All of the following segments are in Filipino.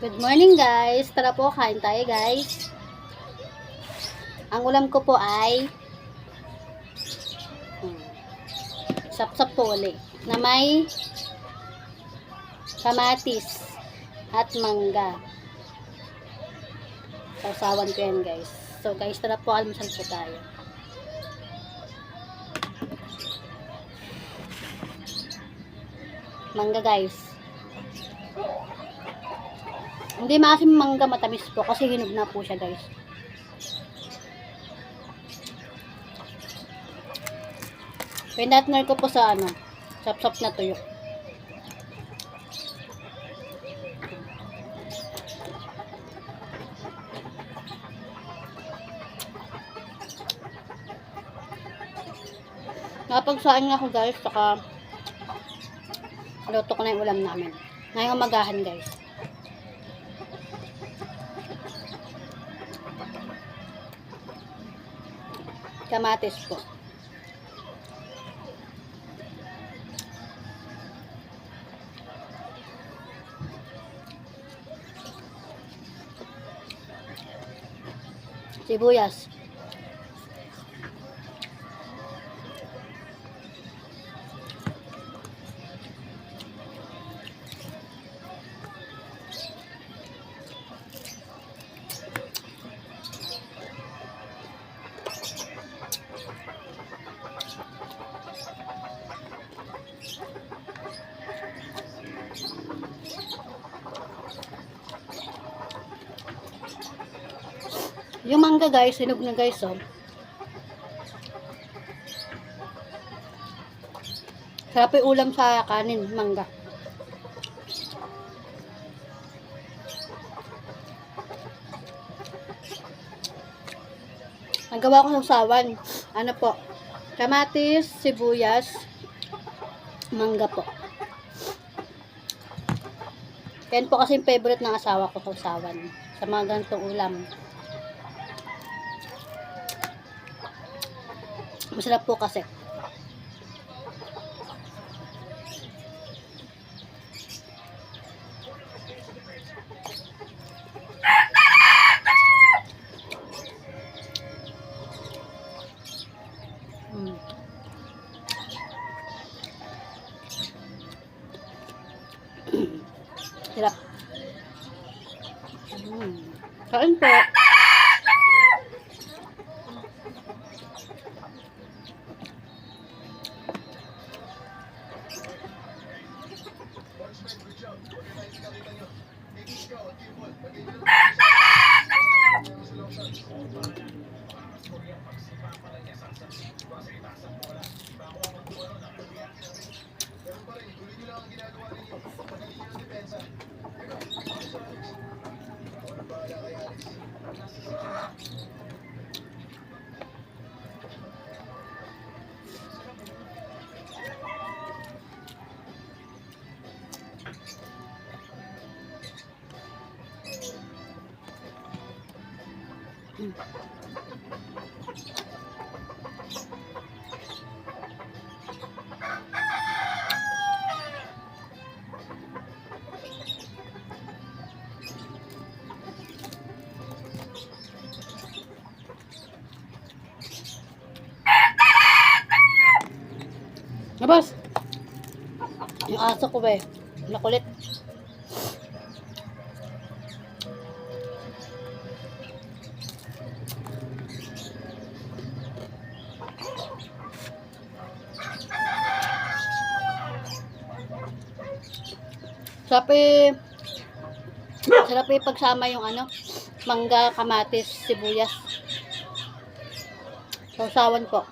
Good morning guys. Tara po, kain tayo guys. Ang ulam ko po ay sapsap po ulit na may kamatis at mangga. Sausawan ko yan guys. So guys, tara po, almusal po tayo. Mangga guys. Hindi maasim mangga, matamis po kasi hinog na po siya guys. Pinatner ko po sa sapsap na tuyo. Nakapagsain nga ako guys, saka luto ko na yung ulam namin. Ngayong umagahan guys. Kamatis po. Sibuyas. Yung mangga guys, hinog na guys, oh. Sarap yung ulam sa kanin, mangga. Ang gawa ko sa sawan, ano po, kamatis, sibuyas, mangga po. Yan po kasi yung favorite ng asawa ko sa sawan, sa mga ganitong ulam. Masarap po kasi. Sarap. Kain po. Nabas! Yung aso ko ba eh. Nakulit. Sarap eh pagsama yung mangga, kamatis, sibuyas. Sausawan po.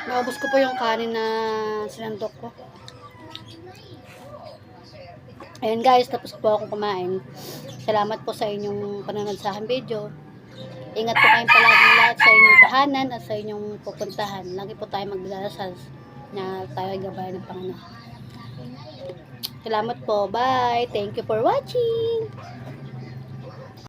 Naubos ko po yung kanin na sinandok ko. Ayan guys, tapos po akong kumain. Salamat po sa inyong panonood sa aking video. Ingat po kayong palagi lahat sa inyong tahanan at sa inyong pupuntahan. Lagi po tayo magdarasal na tayo ay gabayan ng Panginoon. Salamat po. Bye. Thank you for watching.